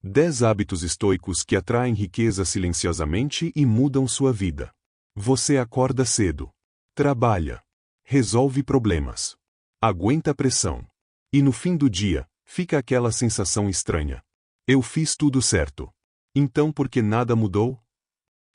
10 hábitos estoicos que atraem riqueza silenciosamente e mudam sua vida. Você acorda cedo. Trabalha. Resolve problemas. Aguenta pressão. E no fim do dia, fica aquela sensação estranha. Eu fiz tudo certo. Então por que nada mudou?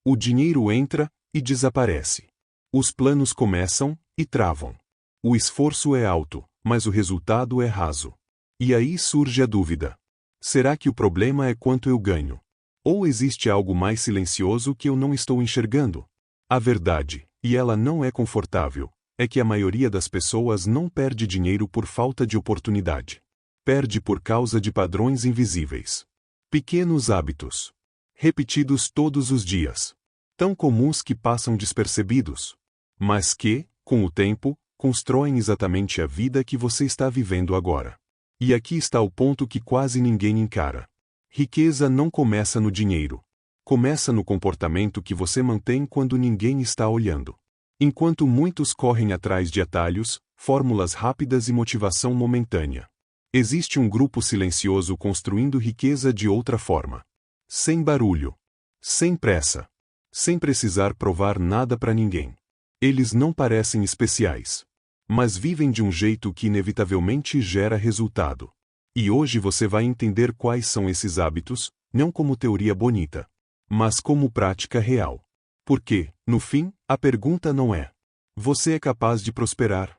O dinheiro entra e desaparece. Os planos começam e travam. O esforço é alto, mas o resultado é raso. E aí surge a dúvida. Será que o problema é quanto eu ganho? Ou existe algo mais silencioso que eu não estou enxergando? A verdade, e ela não é confortável, é que a maioria das pessoas não perde dinheiro por falta de oportunidade. Perde por causa de padrões invisíveis. Pequenos hábitos. Repetidos todos os dias. Tão comuns que passam despercebidos. Mas que, com o tempo, constroem exatamente a vida que você está vivendo agora. E aqui está o ponto que quase ninguém encara. Riqueza não começa no dinheiro. Começa no comportamento que você mantém quando ninguém está olhando. Enquanto muitos correm atrás de atalhos, fórmulas rápidas e motivação momentânea. Existe um grupo silencioso construindo riqueza de outra forma. Sem barulho. Sem pressa. Sem precisar provar nada para ninguém. Eles não parecem especiais. Mas vivem de um jeito que inevitavelmente gera resultado. E hoje você vai entender quais são esses hábitos, não como teoria bonita, mas como prática real. Porque, no fim, a pergunta não é: você é capaz de prosperar?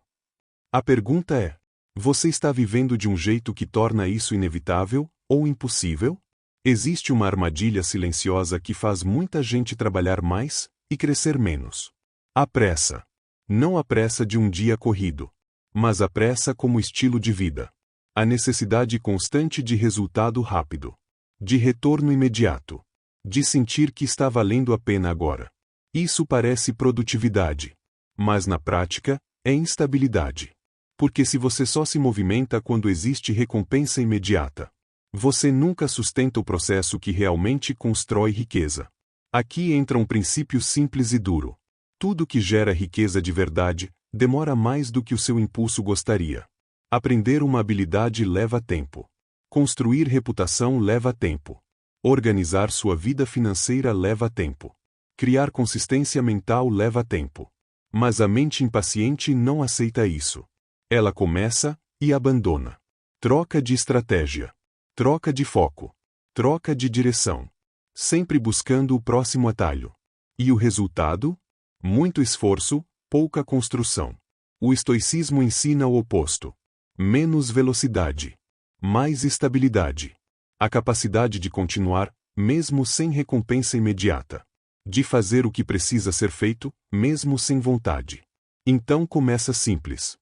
A pergunta é: você está vivendo de um jeito que torna isso inevitável, ou impossível? Existe uma armadilha silenciosa que faz muita gente trabalhar mais e crescer menos. A pressa. Não a pressa de um dia corrido, mas a pressa como estilo de vida. A necessidade constante de resultado rápido. De retorno imediato. De sentir que está valendo a pena agora. Isso parece produtividade. Mas na prática, é instabilidade. Porque se você só se movimenta quando existe recompensa imediata, você nunca sustenta o processo que realmente constrói riqueza. Aqui entra um princípio simples e duro. Tudo que gera riqueza de verdade, demora mais do que o seu impulso gostaria. Aprender uma habilidade leva tempo. Construir reputação leva tempo. Organizar sua vida financeira leva tempo. Criar consistência mental leva tempo. Mas a mente impaciente não aceita isso. Ela começa e abandona. Troca de estratégia. Troca de foco. Troca de direção. Sempre buscando o próximo atalho. E o resultado? Muito esforço, pouca construção. O estoicismo ensina o oposto. Menos velocidade. Mais estabilidade. A capacidade de continuar, mesmo sem recompensa imediata. De fazer o que precisa ser feito, mesmo sem vontade. Então começa simples.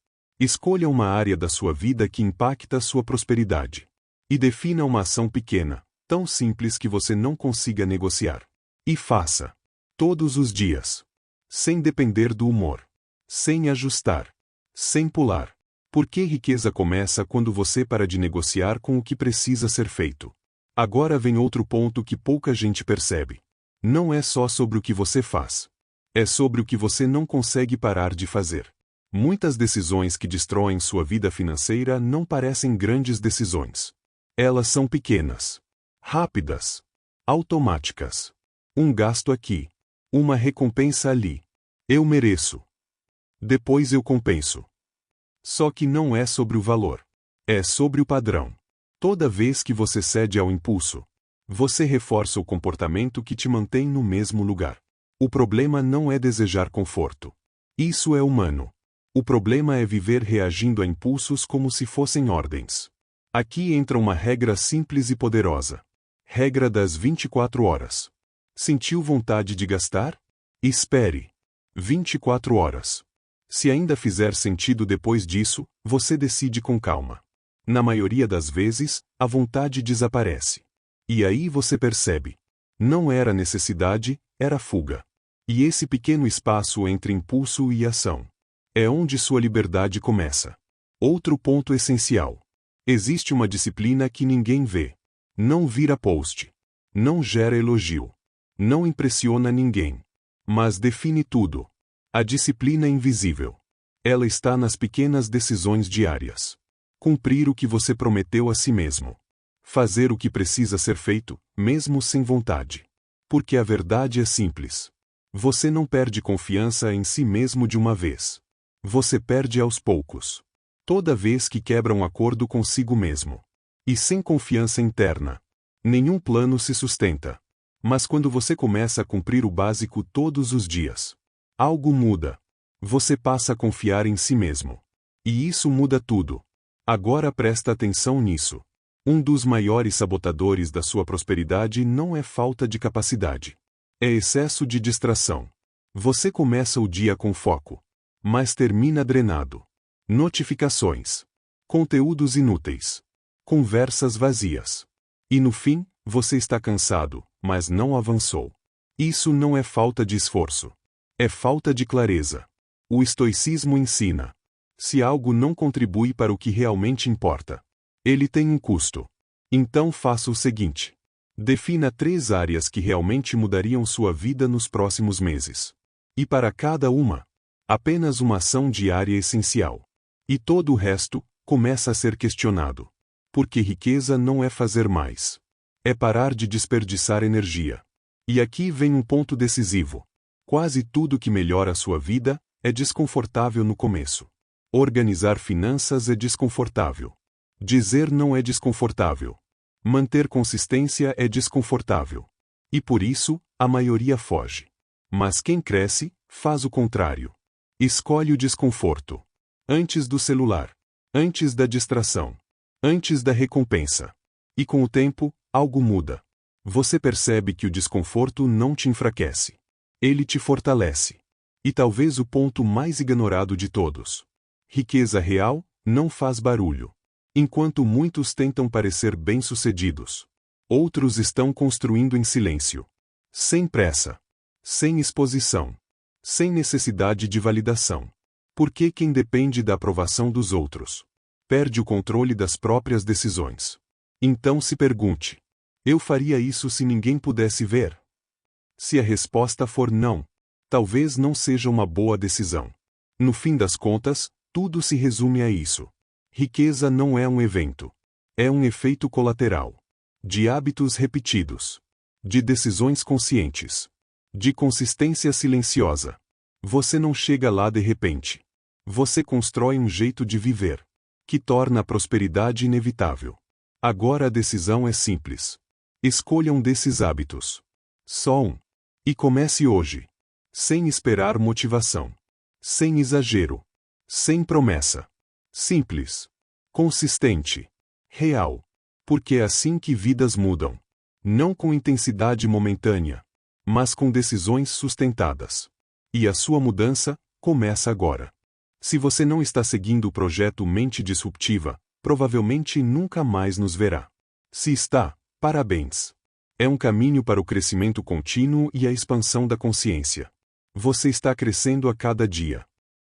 Escolha uma área da sua vida que impacta sua prosperidade. E defina uma ação pequena, tão simples que você não consiga negociar. E faça. Todos os dias. Sem depender do humor. Sem ajustar. Sem pular. Porque riqueza começa quando você para de negociar com o que precisa ser feito. Agora vem outro ponto que pouca gente percebe. Não é só sobre o que você faz. É sobre o que você não consegue parar de fazer. Muitas decisões que destroem sua vida financeira não parecem grandes decisões. Elas são pequenas. Rápidas. Automáticas. Um gasto aqui. Uma recompensa ali. Eu mereço. Depois eu compenso. Só que não é sobre o valor. É sobre o padrão. Toda vez que você cede ao impulso, você reforça o comportamento que te mantém no mesmo lugar. O problema não é desejar conforto. Isso é humano. O problema é viver reagindo a impulsos como se fossem ordens. Aqui entra uma regra simples e poderosa. Regra das 24 horas. Sentiu vontade de gastar? Espere. 24 horas. Se ainda fizer sentido depois disso, você decide com calma. Na maioria das vezes, a vontade desaparece. E aí você percebe. Não era necessidade, era fuga. E esse pequeno espaço entre impulso e ação é onde sua liberdade começa. Outro ponto essencial. Existe uma disciplina que ninguém vê. Não vira post. Não gera elogio. Não impressiona ninguém. Mas define tudo. A disciplina é invisível. Ela está nas pequenas decisões diárias. Cumprir o que você prometeu a si mesmo. Fazer o que precisa ser feito, mesmo sem vontade. Porque a verdade é simples. Você não perde confiança em si mesmo de uma vez. Você perde aos poucos. Toda vez que quebra um acordo consigo mesmo. E sem confiança interna, nenhum plano se sustenta. Mas quando você começa a cumprir o básico todos os dias, algo muda. Você passa a confiar em si mesmo. E isso muda tudo. Agora presta atenção nisso. Um dos maiores sabotadores da sua prosperidade não é falta de capacidade. É excesso de distração. Você começa o dia com foco, mas termina drenado. Notificações, conteúdos inúteis, conversas vazias. E no fim, você está cansado, mas não avançou. Isso não é falta de esforço. É falta de clareza. O estoicismo ensina: se algo não contribui para o que realmente importa, ele tem um custo. Então faça o seguinte. Defina 3 áreas que realmente mudariam sua vida nos próximos meses. E para cada uma, apenas uma ação diária essencial. E todo o resto começa a ser questionado. Porque riqueza não é fazer mais. É parar de desperdiçar energia. E aqui vem um ponto decisivo. Quase tudo que melhora a sua vida é desconfortável no começo. Organizar finanças é desconfortável. Dizer não é desconfortável. Manter consistência é desconfortável. E por isso, a maioria foge. Mas quem cresce, faz o contrário. Escolhe o desconforto. Antes do celular. Antes da distração. Antes da recompensa. E com o tempo, algo muda. Você percebe que o desconforto não te enfraquece. Ele te fortalece. E talvez o ponto mais ignorado de todos. Riqueza real não faz barulho. Enquanto muitos tentam parecer bem-sucedidos, outros estão construindo em silêncio. Sem pressa. Sem exposição. Sem necessidade de validação. Porque quem depende da aprovação dos outros perde o controle das próprias decisões. Então se pergunte: eu faria isso se ninguém pudesse ver? Se a resposta for não, talvez não seja uma boa decisão. No fim das contas, tudo se resume a isso. Riqueza não é um evento. É um efeito colateral. De hábitos repetidos. De decisões conscientes. De consistência silenciosa. Você não chega lá de repente. Você constrói um jeito de viver que torna a prosperidade inevitável. Agora a decisão é simples. Escolha um desses hábitos. Só um. E comece hoje. Sem esperar motivação. Sem exagero. Sem promessa. Simples. Consistente. Real. Porque é assim que vidas mudam. Não com intensidade momentânea, mas com decisões sustentadas. E a sua mudança começa agora. Se você não está seguindo o projeto Mente Disruptiva, provavelmente nunca mais nos verá. Se está, parabéns. É um caminho para o crescimento contínuo e a expansão da consciência. Você está crescendo a cada dia.